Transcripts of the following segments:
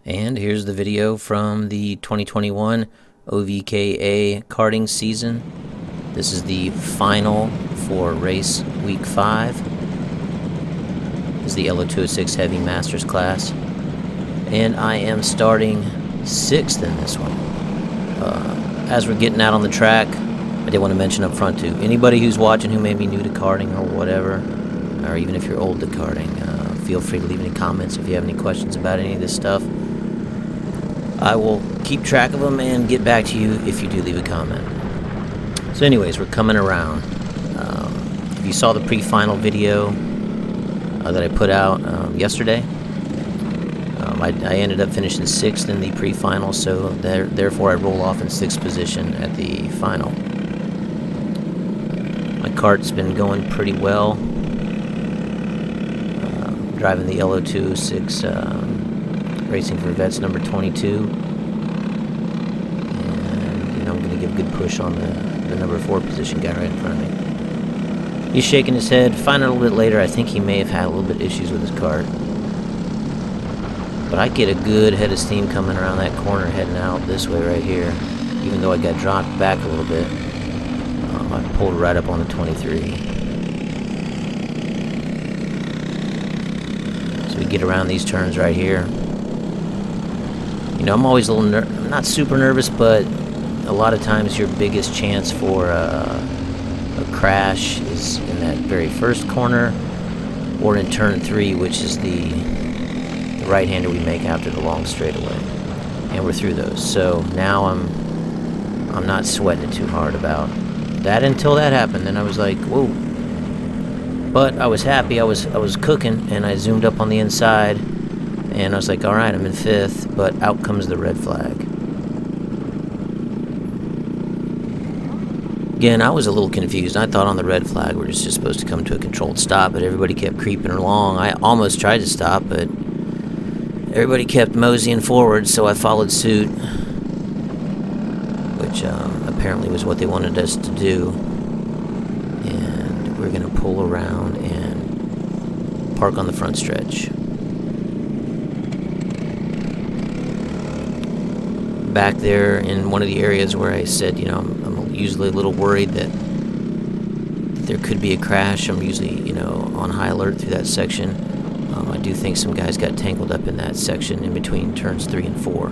And here's the video from the 2021 OVKA karting season. This is the final for race week 5. This is the LO206 Heavy Masters class. And I am starting 6th in this one. As we're getting out on the track, I did want to mention up front too, anybody who's watching who may be new to karting or whatever, or even if you're old to karting, feel free to leave any comments if you have any questions about any of this stuff. I will keep track of them and get back to you if you do leave a comment. So anyways, we're coming around. If you saw the pre-final video that I put out yesterday, I ended up finishing 6th in the pre-final, so therefore I roll off in 6th position at the final. My kart's been going pretty well. Driving the LO206 Racing for Vets number 22, and I'm going to give a good push on the number 4 position guy right in front of me. He's shaking his head. Find out a little bit later, I think he may have had a little bit of issues with his kart. But I get a good head of steam coming around that corner heading out this way right here. Even though I got dropped back a little bit, I pulled right up on the 23. So we get around these turns right here. You know, I'm always a little not super nervous, but a lot of times your biggest chance for a crash is in that very first corner or in turn 3, which is the right-hander we make after the long straightaway. And we're through those. So now I'm not sweating it too hard about that until that happened. Then I was like, whoa. But I was happy. I was cooking, and I zoomed up on the inside. And I was like, all right, I'm in 5th, but out comes the red flag. Again, I was a little confused. I thought on the red flag we're just supposed to come to a controlled stop, but everybody kept creeping along. I almost tried to stop, but everybody kept moseying forward, so I followed suit, which apparently was what they wanted us to do. And we're going to pull around and park on the front stretch. Back there in one of the areas where I said, you know, I'm usually a little worried that there could be a crash. I'm usually, you know, on high alert through that section. I do think some guys got tangled up in that section in between turns 3 and 4.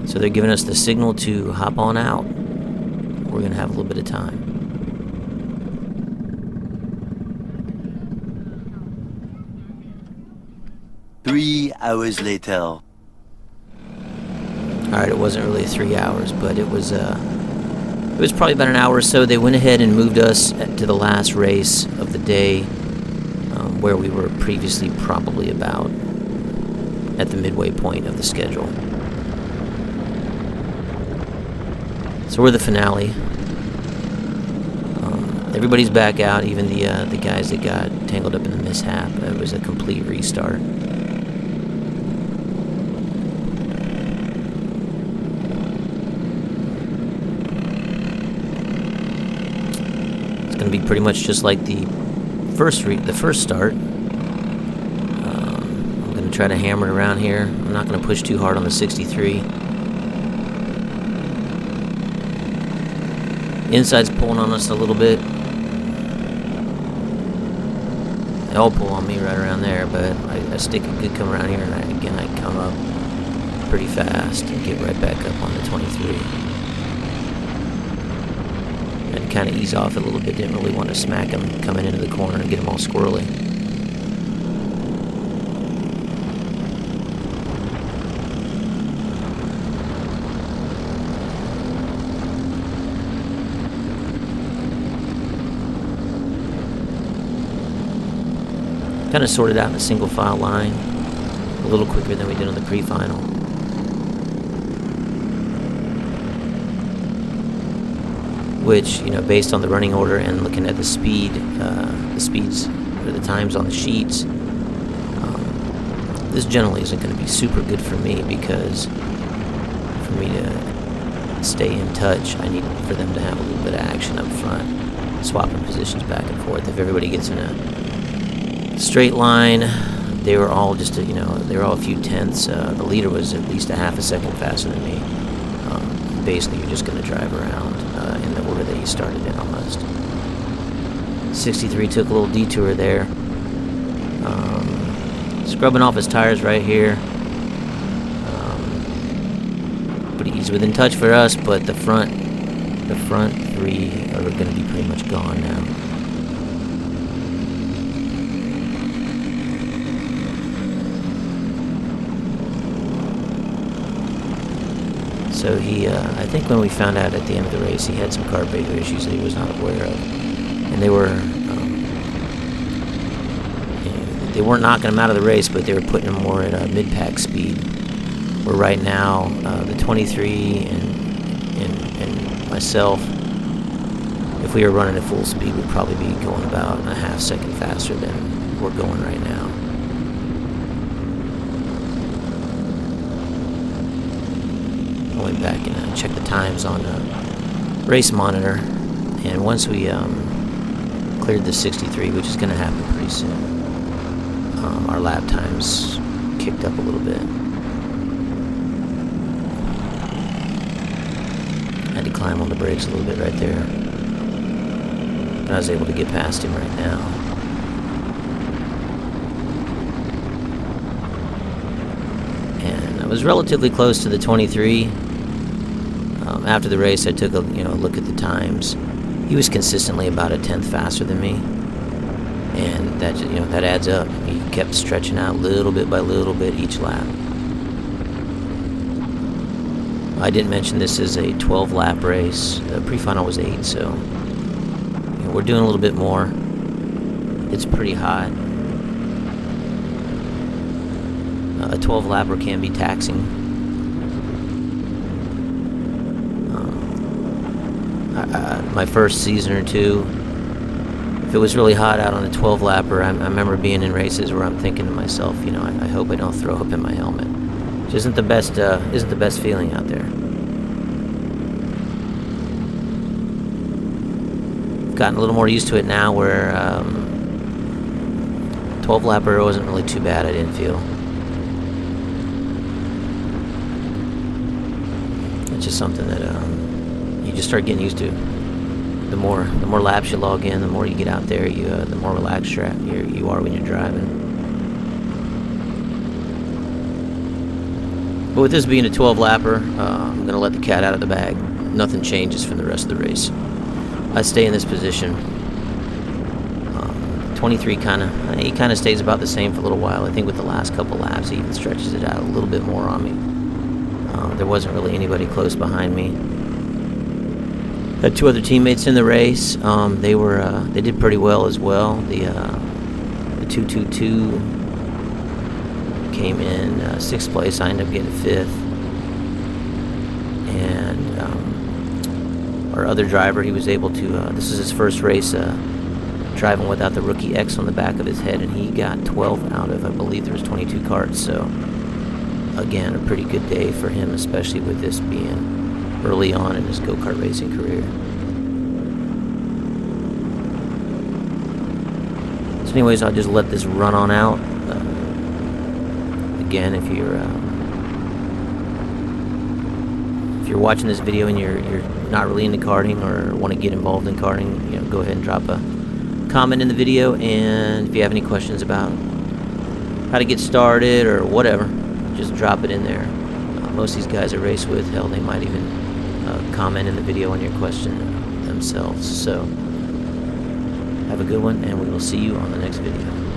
So they're giving us the signal to hop on out. We're going to have a little bit of time. Three hours later. Alright, it wasn't really 3 hours, but it was probably about an hour or so. They went ahead and moved us to the last race of the day, where we were previously probably about at the midway point of the schedule. So we're the finale. Everybody's back out, even the guys that got tangled up in the mishap. It was a complete restart. Going to be pretty much just like the first start. I'm going to try to hammer it around here. I'm not going to push too hard on the 63. Inside's pulling on us a little bit. They all pull on me right around there, but I stick a good come around here, and I come up pretty fast and get right back up on the 23. And kind of ease off a little bit. Didn't really want to smack him coming into the corner and get him all squirrely. Kind of sorted out in a single file line a little quicker than we did on the pre-final. Which, you know, based on the running order and looking at the speeds or the times on the sheets, this generally isn't going to be super good for me, because for me to stay in touch, I need for them to have a little bit of action up front. swapping positions back and forth. If everybody gets in a straight line, they were all just, they were all a few tenths. The leader was at least a half a second faster than me. Basically, you're just going to drive around in the order that you started in almost. 63 took a little detour there. Scrubbing off his tires right here. But he's within touch for us, but the front three are going to be pretty much gone now. So I think when we found out at the end of the race, he had some carburetor issues that he was not aware of, and they weren't knocking him out of the race, but they were putting him more at mid-pack speed. Where right now, the 23 and myself, if we were running at full speed, we'd probably be going about a half second faster than we're going right now. I went back and checked the times on the race monitor, and once we cleared the 63, which is going to happen pretty soon, our lap times kicked up a little bit. I had to climb on the brakes a little bit right there, but I was able to get past him right now. And I was relatively close to the 23. After the race, I took a look at the times. He was consistently about a tenth faster than me, and that adds up. He kept stretching out little bit by little bit each lap. I didn't mention this is a 12-lap race. The pre-final was 8, so we're doing a little bit more. It's pretty hot. A 12-lapper can be taxing. My first season or two, if it was really hot out on a 12-lapper, I remember being in races where I'm thinking to myself, I hope I don't throw up in my helmet. Which isn't the best feeling out there. I've gotten a little more used to it now, where 12-lapper wasn't really too bad. I didn't feel. It's just something that you just start getting used to. The more laps you log in, the more you get out there, the more relaxed you are when you're driving. But with this being a 12-lapper, I'm going to let the cat out of the bag. Nothing changes from the rest of the race. I stay in this position. 23 kind of stays about the same for a little while. I think with the last couple laps, he even stretches it out a little bit more on me. There wasn't really anybody close behind me. Had two other teammates in the race. They did pretty well as well. The 222 came in 6th place. I ended up getting 5th. And our other driver, he was able to, this is his first race driving without the rookie X on the back of his head, and he got 12 out of, I believe there was 22 carts. So again, a pretty good day for him, especially with this being early on in his go-kart racing career. So anyways, I'll just let this run on out. Again, if you're watching this video and you're not really into karting or want to get involved in karting, go ahead and drop a comment in the video, and if you have any questions about how to get started or whatever, just drop it in there. Most of these guys I race with, hell, they might even comment in the video on your question themselves. So have a good one, and we will see you on the next video.